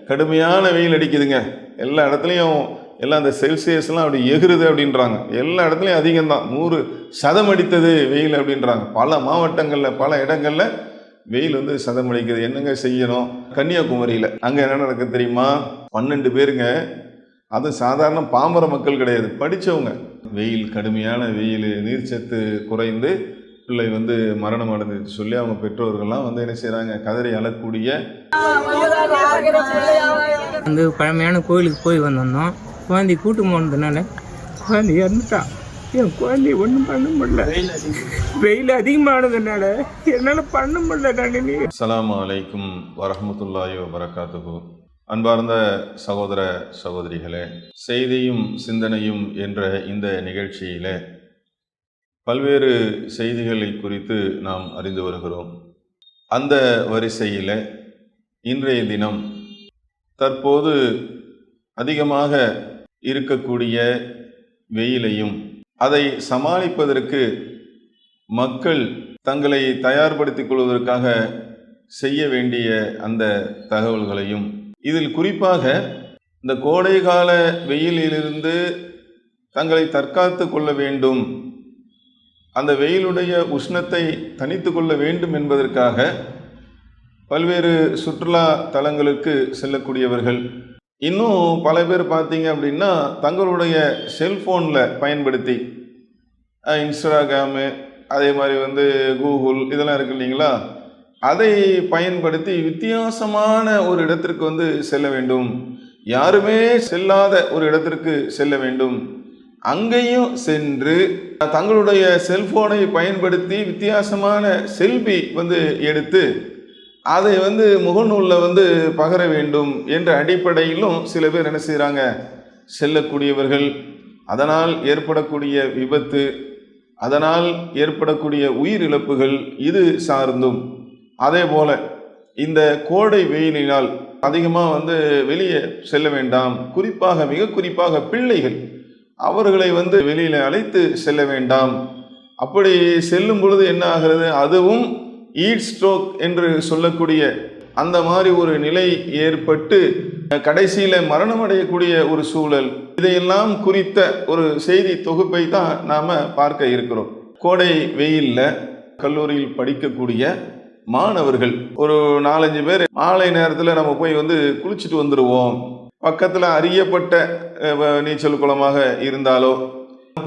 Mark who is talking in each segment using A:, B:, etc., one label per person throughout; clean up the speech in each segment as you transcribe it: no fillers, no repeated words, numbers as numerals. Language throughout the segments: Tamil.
A: கடுமையான வெயில் அடிக்குதுங்க. எல்லா இடத்துலையும் எல்லாம் அந்த செல்சியஸ்லாம் அப்படி எகுறுது அப்படின்றாங்க. எல்லா இடத்துலையும் அதிகம்தான். 100 அடித்தது வெயில் அப்படின்றாங்க. பல மாவட்டங்களில் பல இடங்களில் வெயில் சதம் அடிக்குது. என்னங்க செய்யணும்? கன்னியாகுமரியில் அங்கே என்ன நடக்குது தெரியுமா? 12 பேருங்க. அது சாதாரண பாமர மக்கள் கிடையாது, படித்தவங்க. வெயில், கடுமையான வெயில், நீர்ச்சத்து குறைந்து பிள்ளை மரணம் அடைஞ்சிச்சு சொல்லி அவங்க பெற்றோர்கள்லாம் என்ன செய்கிறாங்க, கதறி அழக்கூடிய
B: பழமையான கோயிலுக்கு போய் வந்திருந்தோம். குழந்தை கூட்டு போனதுனால குழந்தை இறந்துட்டான். என் குழந்தை ஒன்றும் பண்ண முடியல, வெயில் அதிகமானதுனால என்னால் பண்ண முடியல.
A: அஸ்ஸலாமு அலைக்கும் வரஹ்மத்துல்லாஹி வபரகாத்துஹு. அன்பார்ந்த சகோதர சகோதரிகளே, செய்தியும் சிந்தனையும் என்ற இந்த நிகழ்ச்சியிலே பல்வேறு செய்திகளை குறித்து நாம் அறிந்து வருகிறோம். அந்த வரிசையில் இன்றைய தினம் தற்போது அதிகமாக இருக்கக்கூடிய வெயிலையும் அதை சமாளிப்பதற்கு மக்கள் தங்களை தயார்படுத்திக் கொள்வதற்காக செய்ய வேண்டிய அந்த தகவல்களையும், இதில் குறிப்பாக இந்த கோடைகால வெயிலிலிருந்து தங்களை தற்காத்து கொள்ள வேண்டும், அந்த வெயிலுடைய உஷ்ணத்தை தணித்து கொள்ள வேண்டும் என்பதற்காக பல்வேறு சுற்றுலா தலங்களுக்கு செல்லக்கூடியவர்கள், இன்னும் பல பேர் பார்த்தீங்க அப்படின்னா தங்களுடைய செல்ஃபோனில் பயன்படுத்தி இன்ஸ்டாகிராமு, அதே மாதிரி கூகுள் இதெல்லாம் இருக்கு இல்லைங்களா, அதை பயன்படுத்தி வித்தியாசமான ஒரு இடத்திற்கு செல்ல வேண்டும், யாருமே செல்லாத ஒரு இடத்திற்கு செல்ல வேண்டும், அங்கேயும் சென்று தங்களுடைய செல்போனை பயன்படுத்தி வித்தியாசமான செல்ஃபி எடுத்து அதை முகநூலில் பகர வேண்டும் என்ற அடிப்படையிலும் சில பேர் என்ன செய்கிறாங்க, செல்லக்கூடியவர்கள். அதனால் ஏற்படக்கூடிய விபத்து, அதனால் ஏற்படக்கூடிய உயிரிழப்புகள் இது சார்ந்தும், அதே போல இந்த கோடை வெயிலினால் அதிகமாக வெளியே செல்ல வேண்டாம், குறிப்பாக மிக குறிப்பாக பிள்ளைகள், அவர்களை வெளியில் அழைத்து செல்ல வேண்டாம். அப்படி செல்லும் பொழுது என்ன ஆகிறது, அதுவும் ஈட் ஸ்ட்ரோக் என்று சொல்லக்கூடிய அந்த மாதிரி ஒரு நிலை ஏற்பட்டு கடைசியில் மரணம் அடையக்கூடிய ஒரு சூழல். இதையெல்லாம் குறித்த ஒரு செய்தி தொகுப்பை தான் நாம் பார்க்க இருக்கிறோம். கோடை வெயிலில் கல்லூரியில் படிக்கக்கூடிய மாணவர்கள் ஒரு 4-5 பேர் மாலை நேரத்தில் நம்ம போய் குளிச்சுட்டு வந்துடுவோம், பக்கத்தில் அறியப்பட்ட நீச்சல் குளமாக இருந்தாலோ,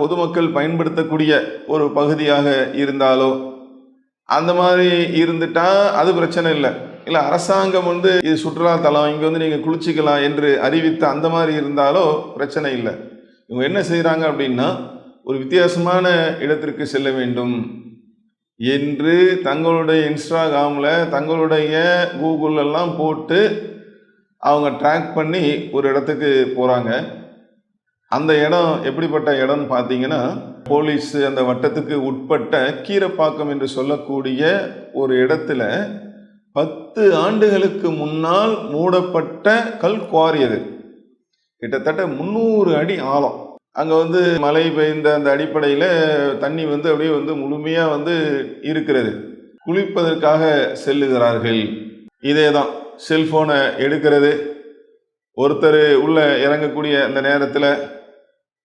A: பொதுமக்கள் பயன்படுத்தக்கூடிய ஒரு பகுதியாக இருந்தாலோ, அந்த மாதிரி இருந்துட்டா அது பிரச்சனை இல்லை. இல்லை அரசாங்கம் இது சுற்றுலா தலம், இங்கே நீங்கள் குளிச்சிக்கலாம் என்று அறிவித்த அந்த மாதிரி இருந்தாலோ பிரச்சனை இல்லை. இவங்க என்ன செய்கிறாங்க அப்படின்னா, ஒரு வித்தியாசமான இடத்திற்கு செல்ல வேண்டும் என்று தங்களுடைய இன்ஸ்டாகிராமில், தங்களுடைய கூகுளெல்லாம் போட்டு அவங்க ட்ராக் பண்ணி ஒரு இடத்துக்கு போகிறாங்க. அந்த இடம் எப்படிப்பட்ட இடம்னு பார்த்தீங்கன்னா, போலீஸ் அந்த வட்டத்துக்கு உட்பட்ட கீரப்பாக்கம் என்று சொல்லக்கூடிய ஒரு இடத்துல 10 ஆண்டுகளுக்கு முன்னால் மூடப்பட்ட கல் குவாரி. அது கிட்டத்தட்ட 300 அடி ஆழம். அங்கே மழை பெய்ந்த அந்த அடிப்படையில் தண்ணி அப்படியே முழுமையாக இருக்கிறது. குளிப்பதற்காக செல்லுகிறார்கள். இதே தான் செல்ஃபோனை எடுக்கிறது, ஒருத்தர் உள்ள இறங்கக்கூடிய அந்த நேரத்தில்,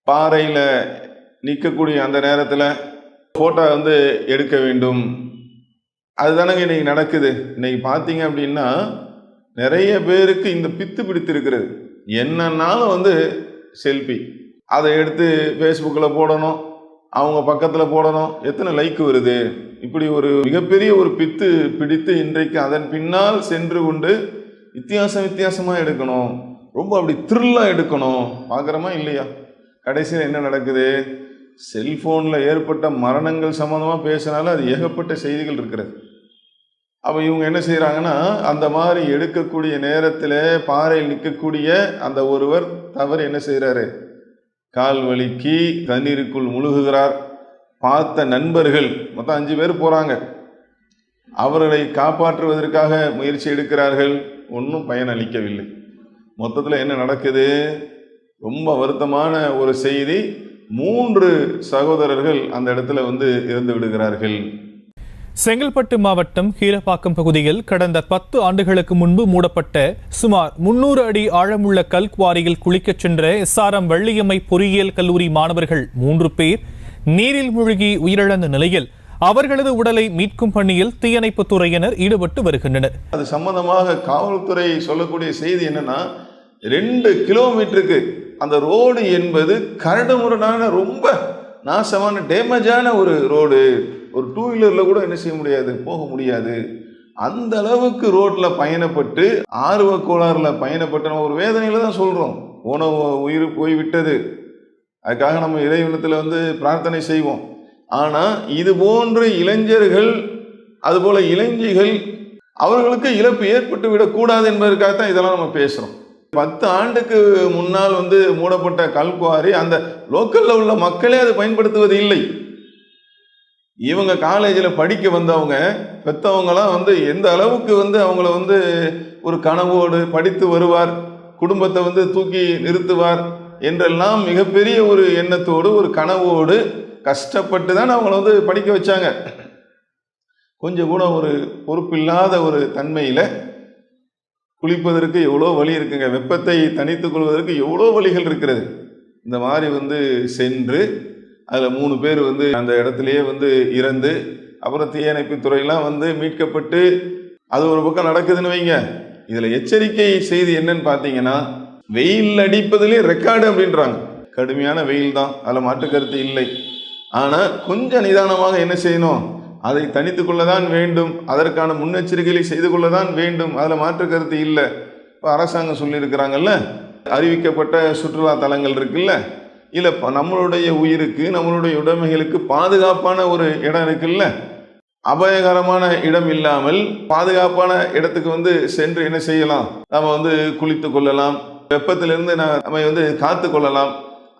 A: பாறையில் நிற்கக்கூடிய அந்த நேரத்தில் ஃபோட்டோ எடுக்க வேண்டும். அதுதானங்க இன்றைக்கி நடக்குது. இன்றைக்கி பார்த்தீங்க அப்படின்னா நிறைய பேருக்கு இந்த பித்து பிடித்திருக்கிறது. என்னன்னாலும் செல்ஃபி, அதை எடுத்து ஃபேஸ்புக்கில் போடணும், அவங்க பக்கத்தில் போடணும், எத்தனை லைக் வருது. இப்படி ஒரு மிகப்பெரிய ஒரு பித்து பிடித்து இன்றைக்கு அதன் பின்னால் சென்று கொண்டு வித்தியாசமாக எடுக்கணும், ரொம்ப அப்படி த்ரில்லாக எடுக்கணும். பார்க்குறோமா இல்லையா? கடைசியில் என்ன நடக்குது, செல்ஃபோனில் ஏற்பட்ட மரணங்கள் சம்மந்தமாக பேசினாலும் அது ஏகப்பட்ட செய்திகள் இருக்கிறது. அப்போ இவங்க என்ன செய்கிறாங்கன்னா, அந்த மாதிரி எடுக்கக்கூடிய நேரத்தில் பாறையில் நிற்கக்கூடிய அந்த ஒருவர் தவறு என்ன செய்கிறாரு, கால் வலிக்கு தண்ணீருக்குள் முழுகுகிறார். பார்த்த நண்பர்கள் மொத்தம் 5 பேர் போகிறாங்க, அவர்களை காப்பாற்றுவதற்காக முயற்சி எடுக்கிறார்கள், ஒன்றும் பயனளிக்கவில்லை. மொத்தத்தில் என்ன நடக்குது, ரொம்ப வருத்தமான ஒரு செய்தி. 3 சகோதரர்கள் அந்த இடத்துல இறந்து விடுகிறார்கள்.
C: செங்கல்பட்டு மாவட்டம் கீழப்பாக்கம் பகுதியில் கடந்த 10 ஆண்டுகளுக்கு முன்பு மூடப்பட்ட சுமார் 300 அடி ஆழமுள்ள கல்குவாரியில் குளிக்கச் சென்ற SRM வள்ளியம்மை பொறியியல் கல்லூரி மாணவர்கள் 3 பேர் நீரில் மூழ்கி உயிரிழந்த நிலையில் அவர்களது உடலை மீட்கும் பணியில் தீயணைப்புத் துறையினர் ஈடுபட்டு வருகின்றனர்.
A: அது சம்பந்தமாக காவல்துறை சொல்லக்கூடிய செய்தி என்னன்னா, 2 கிலோமீட்டருக்கு அந்த ரோடு என்பது கரடுமுரடான ரொம்ப நாசமான டேமேஜான ஒரு ரோடு. ஒரு 2 வீலரில் கூட என்ன செய்ய முடியாது, போக முடியாது. அந்த அளவுக்கு ரோட்டில் பயணப்பட்டு ஆர்வ கோளாறில் பயணப்பட்டு நம்ம ஒரு வேதனையில் தான் சொல்கிறோம். போன உயிர் போய்விட்டது, அதுக்காக நம்ம இறைவனத்தில் பிரார்த்தனை செய்வோம். ஆனால் இது போன்ற இளைஞர்கள் அதுபோல் இளைஞிகள் அவர்களுக்கு இழப்பு ஏற்பட்டு விடக்கூடாது என்பதற்காகத்தான் இதெல்லாம் நம்ம பேசுகிறோம். 10 ஆண்டுக்கு முன்னால் மூடப்பட்ட கல்குவாரி அந்த லோக்கலில் உள்ள மக்களே அது பயன்படுத்துவது இல்லை. இவங்க காலேஜில் படிக்க வந்தவங்க பெற்றவங்களாம் எந்த அளவுக்கு அவங்கள ஒரு கனவோடு படித்து வருவார், குடும்பத்தை தூக்கி நிறுத்துவார் என்றெல்லாம் மிகப்பெரிய ஒரு எண்ணத்தோடு ஒரு கனவோடு கஷ்டப்பட்டு தான் அவங்கள படிக்க வச்சாங்க. கொஞ்சம் கூட ஒரு பொறுப்பில்லாத ஒரு தன்மையில் குளிப்பதற்கு எவ்வளோ வழி இருக்குங்க, வெப்பத்தை தணித்துக் கொள்வதற்கு எவ்வளோ வழிகள் இருக்கிறது. இந்த மாதிரி சென்று அதில் 3 பேர் அந்த இடத்துலையே இறந்து, அப்புறம் தீயணைப்பு துறையெல்லாம் மீட்கப்பட்டு அது ஒரு பக்கம் நடக்குதுன்னு வைங்க. இதில் எச்சரிக்கை செய்தி என்னன்னு பார்த்தீங்கன்னா, வெயில் அடிப்பதிலே ரெக்கார்டு அப்படின்றாங்க. கடுமையான வெயில் தான், அதில் மாற்று கருத்து இல்லை. ஆனால் கொஞ்சம் நிதானமாக என்ன செய்யணும், அதை தனித்து கொள்ளதான் வேண்டும், அதற்கான முன்னெச்சரிக்கைகளை செய்து கொள்ளதான் வேண்டும். அதில் மாற்று கருத்து இல்லை. இப்போ அரசாங்கம் சொல்லியிருக்கிறாங்கல்ல, அறிவிக்கப்பட்ட சுற்றுலா தலங்கள் இருக்குல்ல, இல்லை நம்மளுடைய உயிருக்கு நம்மளுடைய உடைமைகளுக்கு பாதுகாப்பான ஒரு இடம் இருக்குல்ல, அபாயகரமான இடம் இல்லாமல் பாதுகாப்பான இடத்துக்கு சென்று என்ன செய்யலாம், நம்ம குளித்து கொள்ளலாம், வெப்பத்திலிருந்து நம்ம காத்து கொள்ளலாம்.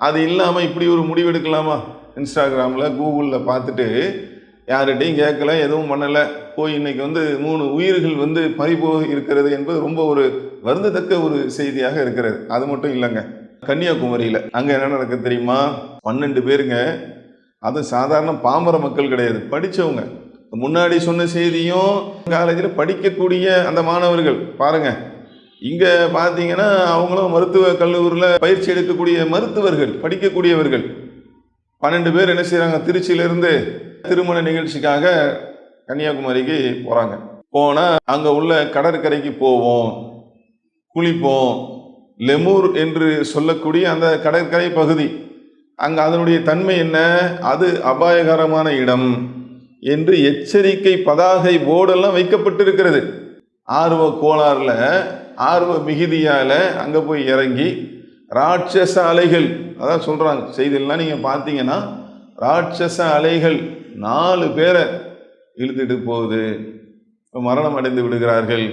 A: அது இல்லாமல் இப்படி ஒரு முடிவெடுக்கலாமா? இன்ஸ்டாகிராமில் கூகுளில் பார்த்துட்டு யார்கிட்டையும் கேட்கல, எதுவும் பண்ணலை, போய் இன்னைக்கு 3 உயிர்கள் பறிபோய் இருக்கிறது என்பது ரொம்ப ஒரு வருந்தத்தக்க ஒரு செய்தியாக இருக்கிறது. அது மட்டும் இல்லைங்க, கன்னியாகுமரியில் அங்கே என்ன நடக்குது தெரியுமா? 12 பேருங்க, அது சாதாரண பாமர மக்கள் கிடையாது, படித்தவங்க. முன்னாடி சொன்ன செய்தியும் காலேஜில் படிக்கக்கூடிய அந்த மாணவர்கள் பாருங்க. இங்கே பார்த்தீங்கன்னா அவங்களும் மருத்துவ கல்லூரியில் பயிற்சி எடுக்கக்கூடிய மருத்துவர்கள், படிக்கக்கூடியவர்கள். 12 பேர் என்ன செய்கிறாங்க, திருச்சியிலேருந்து திருமண நிகழ்ச்சிக்காக கன்னியாகுமரிக்கு போகிறாங்க. போனால் அங்கே உள்ள கடற்கரைக்கு போவோம், குளிப்போம். லெமூர் என்று சொல்லக்கூடிய அந்த கடற்கரை பகுதி, அங்கே அதனுடைய தன்மை என்ன, அது அபாயகரமான இடம் என்று எச்சரிக்கை பதாகை போர்டெல்லாம் வைக்கப்பட்டிருக்கிறது. ஆர்வ கோளாறில் ஆர்வ மிகுதியால் அங்கே போய் இறங்கி ராட்சச அலைகள், அதான் சொல்கிறாங்க செய்தியெல்லாம் நீங்கள் பார்த்தீங்கன்னா, ராட்சச அலைகள் 4 பேரை இழுத்துட்டு போகுது, மரணம் அடைந்து விடுகிறார்கள்.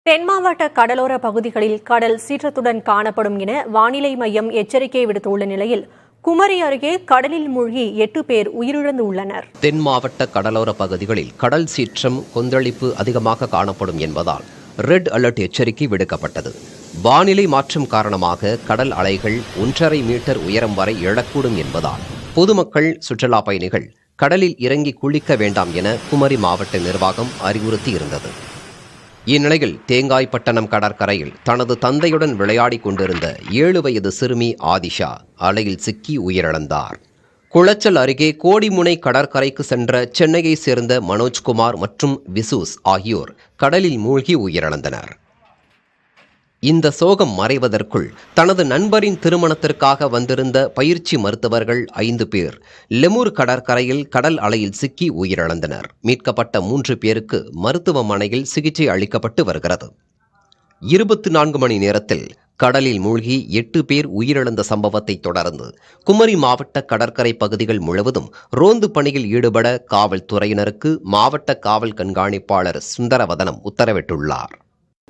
D: தென் மாவட்ட கடலோர பகுதிகளில் கடல் சீற்றத்துடன் காணப்படும் என வானிலை மையம் எச்சரிக்கை விடுத்துள்ள நிலையில் குமரி அருகே கடலில் மூழ்கி 8 பேர் உயிரிழந்து உள்ளனர்.
E: தென் மாவட்ட கடலோர பகுதிகளில் கடல் சீற்றம் கொந்தளிப்பு அதிகமாக காணப்படும் என்பதால் ரெட் அலர்ட் எச்சரிக்கை விடுக்கப்பட்டது. வானிலை மாற்றம் காரணமாக கடல் அலைகள் 1.5 மீட்டர் உயரம் வரை எழக்கூடும் என்பதால் பொதுமக்கள், சுற்றுலா பயணிகள் கடலில் இறங்கி குளிக்க வேண்டாம் என குமரி மாவட்ட நிர்வாகம் அறிவுறுத்தி இருந்தது. இந்நிலையில் தேங்காய்பட்டணம் கடற்கரையில் தனது தந்தையுடன் விளையாடி கொண்டிருந்த 7 வயது சிறுமி ஆதிஷா அலையில் சிக்கி உயிரிழந்தார். குளச்சல் அருகே கோடிமுனை கடற்கரைக்கு சென்ற சென்னையை சேர்ந்த மனோஜ்குமார் மற்றும் விசூஸ் ஆகியோர் கடலில் மூழ்கி உயிரிழந்தனர். இந்த சோகம் மறைவதற்குள் தனது நண்பரின் திருமணத்திற்காக வந்திருந்த பயிற்சி மருத்துவர்கள் 5 பேர் லெமூர் கடற்கரையில் கடல் அலையில் சிக்கி உயிரிழந்தனர். மீட்கப்பட்ட 3 பேருக்கு மருத்துவமனையில் சிகிச்சை அளிக்கப்பட்டு வருகிறது. 24 மணி நேரத்தில் கடலில் மூழ்கி 8 பேர் உயிரிழந்த சம்பவத்தை தொடர்ந்து குமரி மாவட்ட கடற்கரை பகுதிகள் முழுவதும் ரோந்து பணியில் ஈடுபட காவல்துறையினருக்கு மாவட்ட காவல் கண்காணிப்பாளர் சுந்தரவதனம் உத்தரவிட்டுள்ளார்.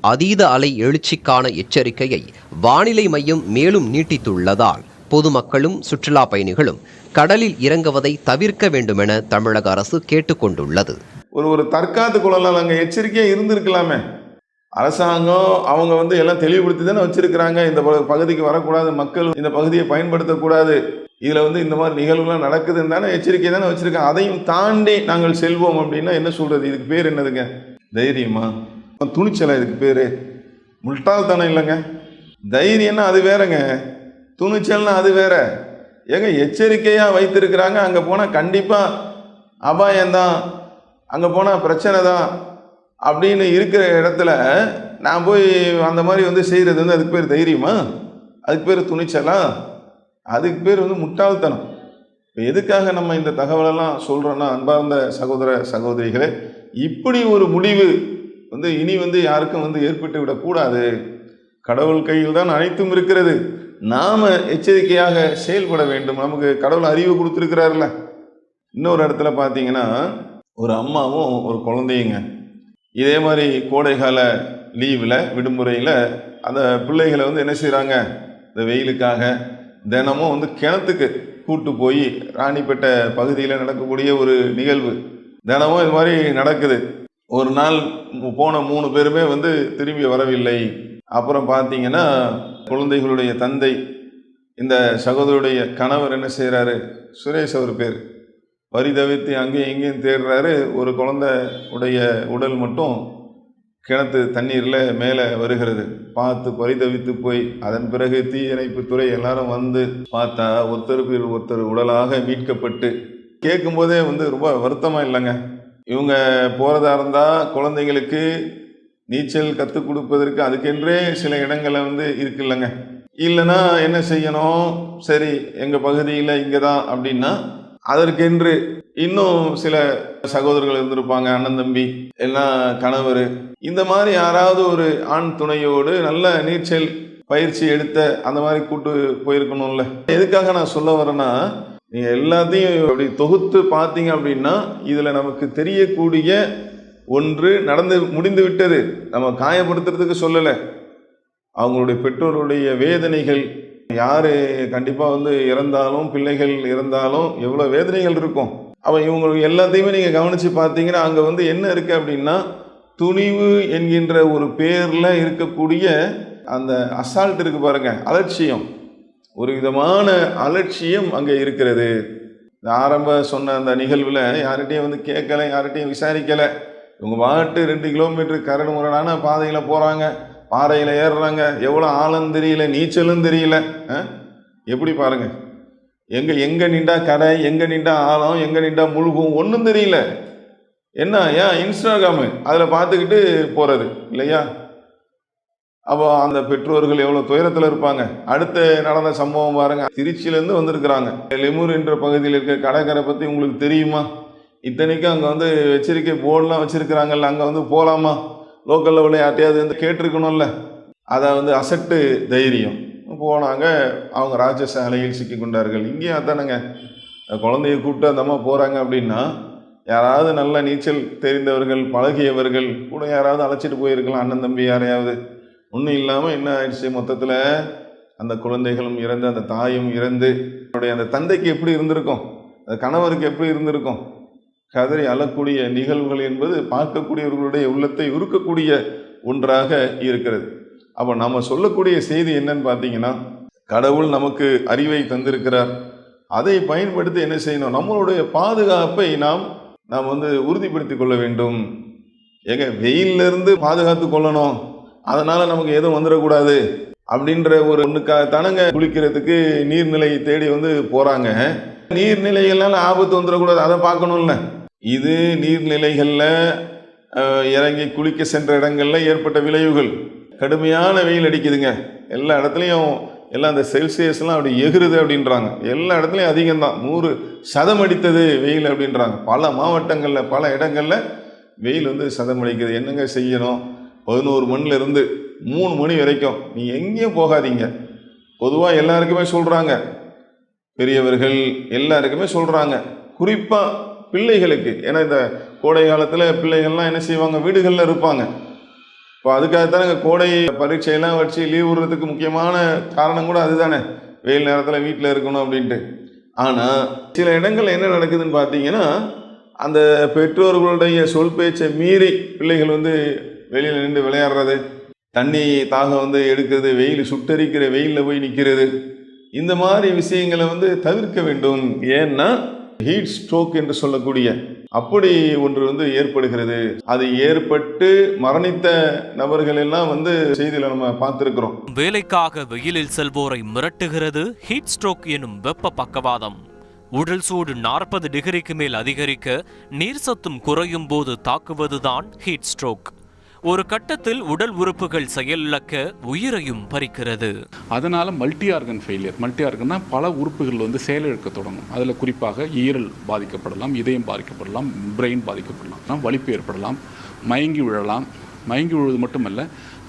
E: அதீத அலை எழுச்சிக்கான எச்சரிக்கையை வானிலை மையம் மேலும் நீட்டித்துள்ளதால் பொதுமக்களும் சுற்றுலா பயணிகளும் கடலில் இறங்குவதை தவிர்க்க வேண்டுமென தமிழக அரசு கேட்டுக்கொண்டுள்ளது.
A: ஒரு தற்காத்து கொள்ளலாம், அங்கே எச்சரிக்கையாக இருந்திருக்கலாமே. அரசாங்கம் அவங்க எல்லாம் தெளிவுபடுத்தி தானே வச்சிருக்கிறாங்க, இந்த பகுதிக்கு வரக்கூடாது, மக்கள் இந்த பகுதியை பயன்படுத்தக்கூடாது இதில் வந்து இந்த மாதிரி நிகழ்வுலாம் நடக்குதுன்னு தானே எச்சரிக்கை தானே வச்சுருக்கேன். அதையும் தாண்டி நாங்கள் செல்வோம் அப்படின்னா என்ன சொல்கிறது? இதுக்கு பேர் என்னதுங்க? தைரியமா? துணிச்சலா? இதுக்கு பேர் முட்டாள்தனம் இல்லைங்க. தைரியம்னா அது வேறங்க, துணிச்சல்னா அது வேற. ஏங்க எச்சரிக்கையாக வைத்திருக்கிறாங்க. அங்கே போனால் கண்டிப்பாக அபாயம்தான், அங்கே போனால் பிரச்சனை தான் அப்படின்னு இருக்கிற இடத்துல நான் போய் அந்த மாதிரி வந்து செய்கிறது வந்து அதுக்கு பேர் தைரியமா? அதுக்கு பேர் துணிச்சலா? அதுக்கு பேர் வந்து முட்டாள்தனம். இப்போ எதுக்காக நம்ம இந்த தகவலெல்லாம் சொல்கிறோன்னா, அன்பார்ந்த சகோதர சகோதரிகளே, இப்படி ஒரு முடிவு வந்து இனி வந்து யாருக்கும் வந்து ஏற்பட்டு விடக்கூடாது. கடவுள் கையில் தான் அனைத்தும் இருக்கிறது. நாம் எச்சரிக்கையாக செயல்பட வேண்டும். நமக்கு கடவுள் அறிவு கொடுத்துருக்கிறாருல்ல. இன்னொரு இடத்துல பார்த்தீங்கன்னா, ஒரு அம்மாவும் ஒரு குழந்தையுங்க இதே மாதிரி கோடைகால லீவில் விடுமுறையில் அந்த பிள்ளைகளை வந்து என்ன செய்கிறாங்க, இந்த வெயிலுக்காக தினமும் வந்து கிணத்துக்கு கூட்டு போய், ராணிப்பேட்டை பகுதியில் நடக்கக்கூடிய ஒரு நிகழ்வு, தினமும் இது மாதிரி நடக்குது. ஒரு நாள் போன 3 பேருமே வந்து திரும்பி வரவில்லை. அப்புறம் பார்த்தீங்கன்னா குழந்தைகளுடைய தந்தை, இந்த சகோதரருடைய கணவர் என்ன செய்கிறாரு, சுரேஷ் அவர் பேர், பரிதவித்து அங்கேயும் இங்கேயும் தேடுறாரு. ஒரு குழந்தை உடைய உடல் மட்டும் கிணத்து தண்ணீரில் மேலே வருகிறது. பார்த்து பரிதவித்து போய் அதன் பிறகு தீயணைப்புத்துறை எல்லாரும் வந்து பார்த்தா ஒருத்தர் உடலாக மீட்கப்பட்டு, கேட்கும்போதே வந்து ரொம்ப வருத்தமாக இல்லைங்க. இவங்க போகிறதா இருந்தால் குழந்தைங்களுக்கு நீச்சல் கற்றுக் கொடுப்பதற்கு அதுக்கென்றே சில இடங்களை வந்து இருக்குல்லங்க. இல்லைன்னா என்ன செய்யணும், சரி எங்கள் பகுதியில் இங்கே தான் அப்படின்னா அதற்கென்று இன்னும் சில சகோதரர்கள் இருந்திருப்பாங்க, அண்ணன் தம்பி எல்லாம் கணவர், இந்த மாதிரி யாராவது ஒரு ஆண் துணையோடு நல்ல நீச்சல் பயிற்சி எடுத்த அந்த மாதிரி கூட்டு போயிருக்கணும்ல. எதுக்காக நான் சொல்ல வரேன்னா, நீங்கள் எல்லாத்தையும் அப்படி தொகுத்து பார்த்தீங்க அப்படின்னா இதில் நமக்கு தெரியக்கூடிய ஒன்று நடந்து முடிந்து விட்டது. நம்ம காயப்படுத்துறதுக்கு சொல்லலை. அவங்களுடைய பெற்றோருடைய வேதனைகள், யார் கண்டிப்பாக வந்து இறந்தாலும், பிள்ளைகள் இறந்தாலும் எவ்வளோ வேதனைகள் இருக்கும். அவன் இவங்களுக்கு எல்லாத்தையுமே நீங்கள் கவனித்து பார்த்தீங்கன்னா அங்கே வந்து என்ன இருக்குது அப்படின்னா, துணிவு என்கின்ற ஒரு பேரில் இருக்கக்கூடிய அந்த அசால்ட் இருக்கு பாருங்க, அலட்சியம், ஒரு விதமான அலட்சியம் அங்கே இருக்கிறது. இந்த ஆரம்ப சொன்ன அந்த நிகழ்வில் யார்கிட்டையும் வந்து கேட்கலை, யார்கிட்டையும் விசாரிக்கலை. இவங்க பாட்டு 2 கிலோமீட்டர் கரடு முரடான பாதையில் போகிறாங்க, பாறையில் ஏறுறாங்க, எவ்வளோ ஆழம் தெரியல, நீச்சலும் தெரியல. எப்படி பாருங்க, எங்கே நின்றா கரை, எங்கே நின்றா ஆழம், எங்கே நின்றா முழுகும், ஒன்றும் தெரியல. என்ன ஏன் இன்ஸ்டாகிராமு அதில் பார்த்துக்கிட்டு போகிறது இல்லையா? அப்போ அந்த பெற்றோர்கள் எவ்வளோ துயரத்தில் இருப்பாங்க. அடுத்து நடந்த சம்பவம் பாருங்க, திருச்சியிலேருந்து வந்திருக்கிறாங்க. லெமூர் என்ற பகுதியில் இருக்க கடற்கரை பற்றி உங்களுக்கு தெரியுமா? இத்தனைக்கும் அங்கே வந்து எச்சரிக்கை போர்டெலாம் வச்சுருக்கிறாங்கல்ல, அங்கே வந்து போகலாமா, லோக்கலில் உள்ள யார்ட்டையாவது வந்து கேட்டிருக்கணும்ல. அதை வந்து அசட்டு தைரியம் போனாங்க. அவங்க ராட்சச அலையில் சிக்கி கொண்டார்கள். இங்கேயும் அதானுங்க, குழந்தைய கூப்பிட்டு அந்த அம்மா போகிறாங்க அப்படின்னா யாராவது நல்ல நீச்சல் தெரிந்தவர்கள், பழகியவர்கள் கூட யாராவது அழைச்சிட்டு போயிருக்கலாம், அண்ணன் தம்பி யாரையாவது. ஒன்றும் இல்லாமல் என்ன ஆயிடுச்சு, மொத்தத்தில் அந்த குழந்தைகளும் இறந்து, அந்த தாயும் இறந்து, அந்த தந்தைக்கு எப்படி இருந்திருக்கும், அந்த கணவருக்கு எப்படி இருந்திருக்கும். கதறி அழக்கூடிய நிகழ்வுகள் என்பது பார்க்கக்கூடியவர்களுடைய உள்ளத்தை உருக்கக்கூடிய ஒன்றாக இருக்கிறது. அப்போ நம்ம சொல்லக்கூடிய செய்தி என்னன்னு பார்த்தீங்கன்னா, கடவுள் நமக்கு அறிவை தந்திருக்கிறார். அதை பயன்படுத்தி என்ன செய்யணும், நம்மளுடைய பாதுகாப்பை நாம் வந்து உறுதிப்படுத்தி கொள்ள வேண்டும். ஏங்க வெயிலிருந்து பாதுகாத்து கொள்ளணும், அதனால் நமக்கு எதுவும் வந்துடக்கூடாது அப்படின்ற ஒரு ஒன்றுக்காகத்தானங்க குளிக்கிறதுக்கு நீர்நிலை தேடி வந்து போகிறாங்க. நீர்நிலைகள்னால ஆபத்து வந்துடக்கூடாது, அதை பார்க்கணும்ல. இது நீர்நிலைகளில் இறங்கி குளிக்க சென்ற இடங்களில் ஏற்பட்ட விளைவுகள். கடுமையான வெயில் அடிக்குதுங்க, எல்லா இடத்துலையும் எல்லாம் அந்த செல்சியஸ்லாம் அப்படி எகுறுது அப்படின்றாங்க. எல்லா இடத்துலையும் அதிகம்தான், 100% அடித்தது வெயில் அப்படின்றாங்க. பல மாவட்டங்களில் பல இடங்களில் வெயில் வந்து சதம் அடிக்குது. என்னங்க செய்யணும், 11 மணிலேருந்து 3 மணி வரைக்கும் நீ எங்கேயும் போகாதீங்க. பொதுவாக எல்லாருக்குமே சொல்கிறாங்க, பெரியவர்கள் எல்லாருக்குமே சொல்கிறாங்க, குறிப்பாக பிள்ளைகளுக்கு. ஏன்னா இந்த கோடை காலத்தில் பிள்ளைகள்லாம் என்ன செய்வாங்க, வீடுகளில் இருப்பாங்க. இப்போ அதுக்காகத்தானே கோடை பரீட்சையெல்லாம் வச்சு லீவ் விடுறதுக்கு முக்கியமான காரணம் கூட அதுதானே, வெயில் நேரத்தில் வீட்டில் இருக்கணும் அப்படின்ட்டு. ஆனால் சில இடங்கள் என்ன நடக்குதுன்னு பார்த்தீங்கன்னா, அந்த பெற்றோர்களுடைய சொல் பேச்சை மீறி பிள்ளைகள் வந்து வெளியில் நின்று விளையாடுறது, தண்ணி தாகம் வந்து எடுக்கிறது, வெயில் சுட்டரிக்கிற வெயிலில் போய் நிற்கிறது, இந்த மாதிரி விஷயங்களை வந்து தவிர்க்க வேண்டும். ஏன்னா ஹீட் ஸ்ட்ரோக் என்று சொல்லக்கூடிய அப்படி ஒன்று வந்து ஏற்படுகிறது. அது ஏற்பட்டு மரணித்த நபர்கள் எல்லாம் வந்து செய்தியில நம்ம பார்த்திருக்கிறோம்.
F: வேலைக்காக வெயிலில் செல்வோரை மிரட்டுகிறது ஹீட் ஸ்ட்ரோக் எனும் வெப்ப பக்கவாதம். உடல் சூடு 40 டிகிரிக்கு மேல் அதிகரிக்க, நீர் சத்தும் குறையும் போது தாக்குவதுதான் ஹீட் ஸ்ட்ரோக். ஒரு கட்டத்தில் உடல் உறுப்புகள் செயலிழக்க உயிரையும் பறிக்கிறது.
G: அதனால மல்டி ஆர்கன் ஃபெயிலியர், மல்டி ஆர்கன்னா பல உறுப்புகள் வந்து செயலிழக்க தொடங்கும். அதில் குறிப்பாக ஈரல் பாதிக்கப்படலாம், இதயம் பாதிக்கப்படலாம், பிரெயின் பாதிக்கப்படலாம், வலிப்பு ஏற்படலாம், மயங்கி விழலாம். மயங்கி விழுவது மட்டுமல்ல,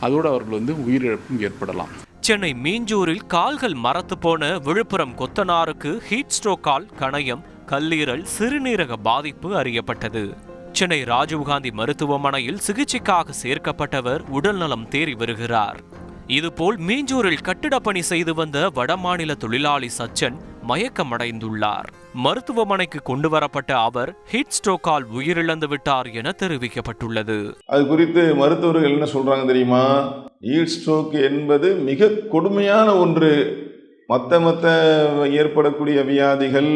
G: அதோடு அவர்கள் வந்து உயிரிழப்பும் ஏற்படலாம்.
F: சென்னை மீஞ்சூரில் கால்கள் மரத்து போன விழுப்புரம் கொத்தனாருக்கு ஹீட் ஸ்ட்ரோக்கால் கணையம், கல்லீரல், சிறுநீரக பாதிப்பு அறியப்பட்டது. சென்னை ராஜீவ்காந்தி மருத்துவமனையில் சிகிச்சைக்காக சேர்க்கப்பட்டவர் உடல்நலம் தேறி வருகிறார். இதுபோல் மீஞ்சூரில் கட்டிடப் பணி செய்து வந்த வடமாநில தொழிலாளி சச்சன் மயக்கமடைந்துள்ளார். மருத்துவமனைக்கு கொண்டு வரப்பட்ட அவர் ஹீட் ஸ்ட்ரோக்கால் உயிரிழந்து விட்டார் என தெரிவிக்கப்பட்டுள்ளது.
A: அது குறித்து மருத்துவர்கள் என்ன சொல்றாங்க தெரியுமா? ஹீட் ஸ்ட்ரோக் என்பது மிக கொடுமையான ஒன்று. மற்ற ஏற்படக்கூடிய வியாதிகள்,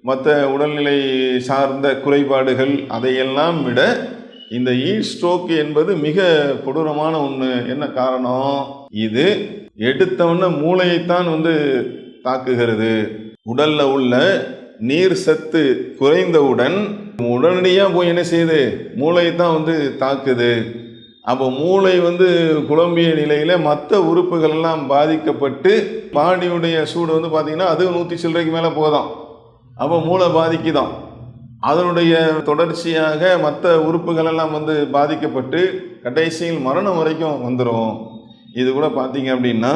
A: மற்ற உடல்நிலை சார்ந்த குறைபாடுகள், அதையெல்லாம் விட இந்த ஹீட் ஸ்ட்ரோக் என்பது மிக கொடூரமான ஒன்று. என்ன காரணம்? இது எடுத்தவொன்னே மூளையைத்தான் வந்து தாக்குகிறது. உடல்ல உள்ள நீர் சத்து குறைந்தவுடன் உடனடியாக போய் என்ன செய்யுது? மூளையைத்தான் வந்து தாக்குது. அப்போ மூளை வந்து குழம்பிய நிலையில மற்ற உறுப்புகள் எல்லாம் பாதிக்கப்பட்டு பாடியுடைய சூடு வந்து பார்த்தீங்கன்னா அது 100 சில்லறைக்கு மேலே போதாம். அப்போ மூளை பாதிக்குதான். அதனுடைய தொடர்ச்சியாக மற்ற உறுப்புகள் எல்லாம் வந்து பாதிக்கப்பட்டு கடைசியில் மரணம் வரைக்கும் வந்துடும். இது கூட பார்த்தீங்க அப்படின்னா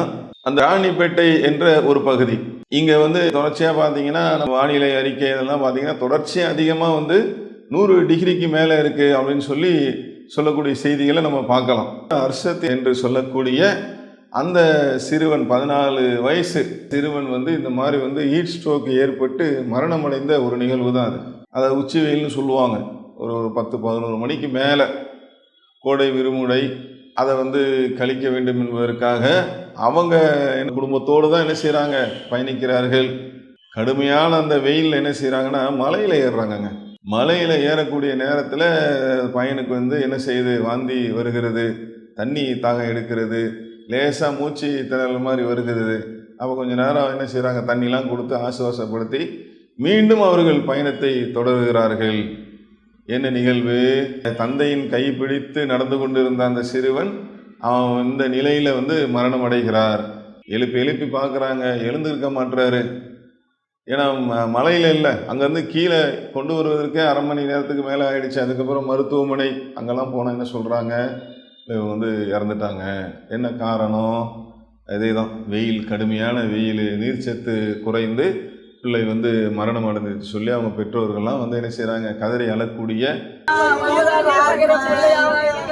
A: அந்த ராணிப்பேட்டை என்ற ஒரு பகுதி, இங்கே வந்து தொடர்ச்சியாக பார்த்தீங்கன்னா வானிலை அறிக்கை இதெல்லாம் பார்த்தீங்கன்னா தொடர்ச்சியாக அதிகமாக வந்து 100 டிகிரிக்கு மேலே இருக்குது அப்படின்னு சொல்லக்கூடிய செய்திகளை நம்ம பார்க்கலாம். அர்ஷத் என்று சொல்லக்கூடிய அந்த சிறுவன், 14 வயசு சிறுவன் வந்து இந்த மாதிரி வந்து ஹீட் ஸ்ட்ரோக் ஏற்பட்டு மரணமடைந்த ஒரு நிகழ்வு தான் அது. அதை உச்சி வெயில்னு சொல்லுவாங்க. ஒரு 10-11 மணிக்கு மேலே கோடை விடுமுறை அதை வந்து கழிக்க வேண்டும் என்பதற்காக அவங்க குடும்பத்தோடு தான் என்ன செய்கிறாங்க? பயணிக்கிறார்கள். கடுமையான அந்த வெயிலில் என்ன செய்கிறாங்கன்னா மலையில் ஏறுறாங்கங்க. மலையில் ஏறக்கூடிய நேரத்தில் பையனுக்கு வந்து என்ன செய்யுது? வாந்தி வருகிறது, தண்ணி தாகம் எடுக்கிறது, லேசாக மூச்சு திணறல் மாதிரி வருகிறது. அப்போ கொஞ்சம் நேரம் என்ன செய்கிறாங்க? தண்ணிலாம் கொடுத்து ஆசுவாசப்படுத்தி மீண்டும் அவர்கள் பயணத்தை தொடர்கிறார்கள். என்ன நிகழ்வு? தந்தையின் கை பிடித்து நடந்து கொண்டிருந்த அந்த சிறுவன் அவன் இந்த நிலையில் வந்து மரணம் அடைகிறார். எழுப்பி பார்க்குறாங்க, எழுந்திருக்க மாட்டுறாரு. ஏன்னா மலையில் இல்லை, அங்கேருந்து கீழே கொண்டு வருவதற்கே 1/2 மணி நேரத்துக்கு மேலே ஆயிடுச்சு. அதுக்கப்புறம் மருத்துவமனை அங்கெல்லாம் போனால் என்ன சொல்கிறாங்க? வந்து இறந்துட்டாங்க. என்ன காரணம்? அதே தான், வெயில், கடுமையான வெயில், நீர்ச்சத்து குறைந்து பிள்ளை வந்து மரணம் அடைஞ்சிச்சு சொல்லி அவங்க பெற்றோர்கள்லாம் வந்து என்ன செய்கிறாங்க? கதறி அழக்கூடிய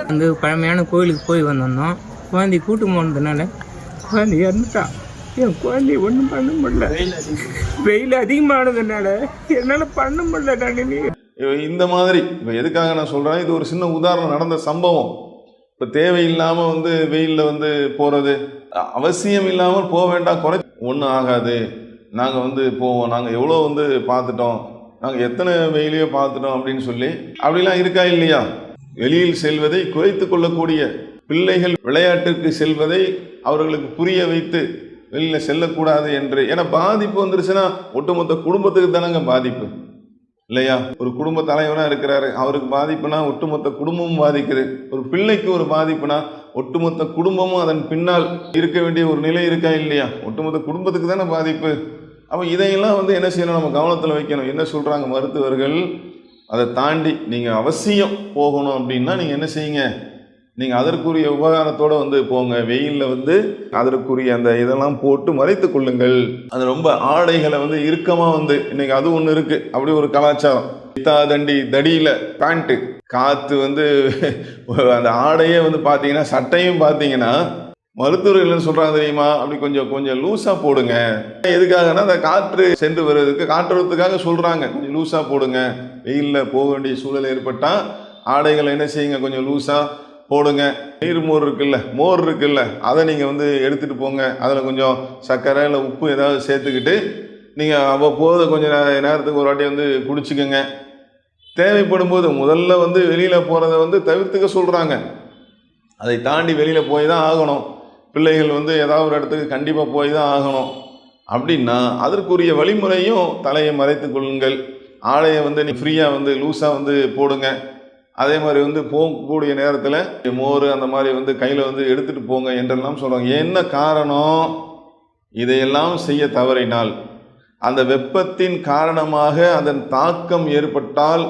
B: வந்து பழமையான கோயிலுக்கு போய் வந்திருந்தோம். குழந்தை கூட்டு போனதுனால குழந்தை இறந்துட்டா. என் குழந்தை ஒன்றும் பண்ண முடியல. வெயில் அதிகமானதுனால என்னால் பண்ண முடியல.
A: இந்த மாதிரி இப்போ எதுக்காக நான் சொல்கிறேன்? இது ஒரு சின்ன உதாரணம், நடந்த சம்பவம். இப்போ தேவையில்லாமல் வந்து வெயிலில் வந்து போகிறது, அவசியம் இல்லாமல் போக வேண்டாம். ஒன்றும் ஆகாது, நாங்கள் வந்து போவோம், நாங்கள் எவ்வளோ வந்து பார்த்துட்டோம், நாங்கள் எத்தனை வெயிலையோ பார்த்துட்டோம் அப்படின்னு சொல்லி அப்படிலாம் இருக்கா இல்லையா? வெளியில் செல்வதை குறைத்து கொள்ளக்கூடிய பிள்ளைகள் விளையாட்டுக்கு செல்வதை அவர்களுக்கு புரிய வைத்து வெளியில் செல்லக்கூடாது என்று. ஏன்னா பாதிப்பு வந்துருச்சுன்னா ஒட்டுமொத்த குடும்பத்துக்கு தானங்க பாதிப்பு இல்லையா? ஒரு குடும்ப தலைவனாக இருக்கிறாரு, அவருக்கு பாதிப்புனா ஒட்டுமொத்த குடும்பமும் பாதிக்குது. ஒரு பிள்ளைக்கு ஒரு பாதிப்புனா ஒட்டுமொத்த குடும்பமும் அதன் பின்னால் இருக்க வேண்டிய ஒரு நிலை இருக்கா இல்லையா? ஒட்டுமொத்த குடும்பத்துக்கு தானே பாதிப்பு. அப்போ இதையெல்லாம் வந்து என்ன செய்யணும்? நம்ம கவனத்தில் வைக்கணும். என்ன சொல்கிறாங்க மருத்துவர்கள்? அதை தாண்டி நீங்கள் அவசியம் போகணும் அப்படின்னா நீங்கள் என்ன செய்யுங்க? நீங்கள் அதற்குரிய உபகாரத்தோடு வந்து போங்க. வெயிலில் வந்து அதற்குரிய அந்த இதெல்லாம் போட்டு மறைத்து கொள்ளுங்கள். அது ரொம்ப ஆடைகளை வந்து இறுக்கமாக வந்து இன்னைக்கு அது ஒன்று இருக்குது. அப்படி ஒரு கலாச்சாரம். தடியில் பேண்ட்டு, காற்று வந்து அந்த ஆடையே வந்து பார்த்தீங்கன்னா, சட்டையும் பார்த்தீங்கன்னா மருத்துவர்கள் என்ன சொல்கிறாங்க தெரியுமா? அப்படி கொஞ்சம் லூஸாக போடுங்க. எதுக்காகனா அந்த காற்று சென்று வருவதற்கு, காற்றுறதுக்காக சொல்கிறாங்க. கொஞ்சம் லூஸாக போடுங்க. வெயிலில் போக வேண்டிய சூழல் ஏற்பட்டால் ஆடைகளை என்ன செய்யுங்க? கொஞ்சம் லூஸாக போடுங்க. நீர் மோர் இருக்குல்ல அதை நீங்கள் வந்து எடுத்துகிட்டு போங்க. அதில் கொஞ்சம் சர்க்கரை இல்லை உப்பு ஏதாவது சேர்த்துக்கிட்டு நீங்கள் அவ்வப்போது கொஞ்சம் நேரத்துக்கு ஒரு வாட்டி வந்து குடிச்சிக்கோங்க. தேவைப்படும் போது முதல்ல வந்து வெளியில் போகிறத வந்து தவிர்த்துக்க சொல்கிறாங்க. அதை தாண்டி வெளியில் போய் தான் ஆகணும். பிள்ளைகள் வந்து ஏதாவது ஒரு இடத்துக்கு கண்டிப்பாக போய் தான் ஆகணும் அப்படின்னா அதற்குரிய வழிமுறையும் தலையை மறைத்து கொள்ளுங்கள். ஆடையை வந்து நீ ஃப்ரீயாக வந்து லூஸாக வந்து போடுங்க. அதே மாதிரி வந்து போகக்கூடிய நேரத்தில் மோர் அந்த மாதிரி வந்து கையில் வந்து எடுத்துகிட்டு போங்க என்றெல்லாம் சொல்கிறாங்க. என்ன காரணம்? இதையெல்லாம் செய்ய தவறினால் அந்த வெப்பத்தின் காரணமாக அதன் தாக்கம் ஏற்பட்டால்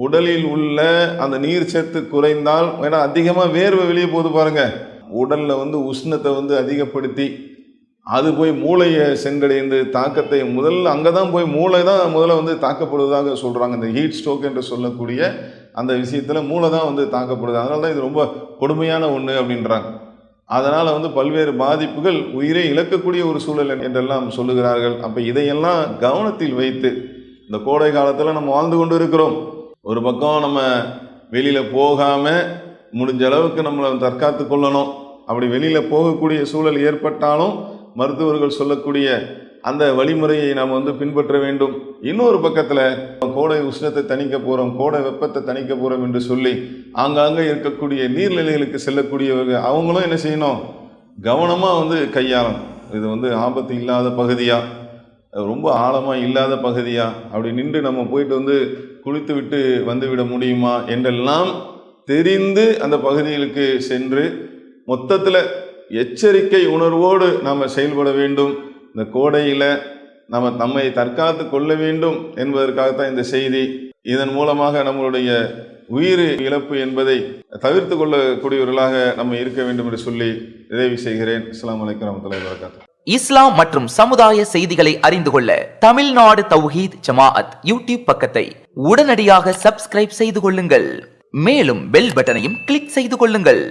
A: உடலில் உள்ள அந்த நீர் சத்து குறைந்தால், ஏன்னா அதிகமாக வேர்வை வெளியே போகுது பாருங்க, உடலில் வந்து உஷ்ணத்தை வந்து அதிகப்படுத்தி அது போய் மூளையை சென்றடைந்து தாக்கத்தை அங்கே தான் போய் மூளை தான் முதல்ல வந்து தாக்கப்படுவதாக சொல்கிறாங்க. இந்த ஹீட் ஸ்ட்ரோக் என்று சொல்லக்கூடிய அந்த விஷயத்தில் மூளை தான் வந்து தாக்கப்படுது. அதனால தான் இது ரொம்ப கொடுமையான ஒன்று அப்படின்றாங்க. அதனால் வந்து பல்வேறு பாதிப்புகள், உயிரை இழக்கக்கூடிய ஒரு சூழல் என்றெல்லாம் சொல்லுகிறார்கள். அப்போ இதையெல்லாம் கவனத்தில் வைத்து இந்த கோடை காலத்தில் நம்ம வாழ்ந்து கொண்டு இருக்கிறோம். ஒரு பக்கம் நம்ம வெளியில் போகாமல் முடிஞ்ச அளவுக்கு நம்மளை தற்காத்து கொள்ளணும். அப்படி வெளியில் போகக்கூடிய சூழல் ஏற்பட்டாலும் மருத்துவர்கள் சொல்லக்கூடிய அந்த வழிமுறையை நாம் வந்து பின்பற்ற வேண்டும். இன்னொரு பக்கத்தில் கோடை உஷ்ணத்தை தணிக்க போகிறோம், கோடை வெப்பத்தை தணிக்க போகிறோம் என்று சொல்லி ஆங்காங்கே இருக்கக்கூடிய நீர்நிலைகளுக்கு செல்லக்கூடியவர்கள் அவங்களும் என்ன செய்யணும்? கவனமாக வந்து கையாளணும். இது வந்து ஆபத்து இல்லாத பகுதியா, ரொம்ப ஆழமாக இல்லாத பகுதியா, அப்படி நின்று நம்ம போயிட்டு வந்து குளித்து விட்டு வந்துவிட முடியுமா என்றெல்லாம் தெரிந்து அந்த பகுதிகளுக்கு சென்று மொத்தத்தில் எச்சரிக்கை உணர்வோடு நாம் செயல்பட வேண்டும். இந்த கோடையில் நம்ம நம்மை தற்காத்து கொள்ள வேண்டும் என்பதற்காகத்தான் இந்த செய்தி. இதன் மூலமாக நம்மளுடைய உயிர் இழப்பு என்பதை தவிர்த்து கொள்ளக்கூடியவர்களாக நம்ம இருக்க வேண்டும் என்று சொல்லி நிறைவு செய்கிறேன். அஸ்ஸலாமு அலைக்கும் வரஹ்மத்துல்லாஹி வபரகாத்துஹு.
H: இஸ்லாம் மற்றும் சமுதாய செய்திகளை அறிந்து கொள்ள தமிழ்நாடு தௌஹீத் ஜமாஅத் யூடியூப் பக்கத்தை உடனடியாக சப்ஸ்கிரைப் செய்து கொள்ளுங்கள். மேலும் பெல் பட்டனையும் கிளிக் செய்து கொள்ளுங்கள்.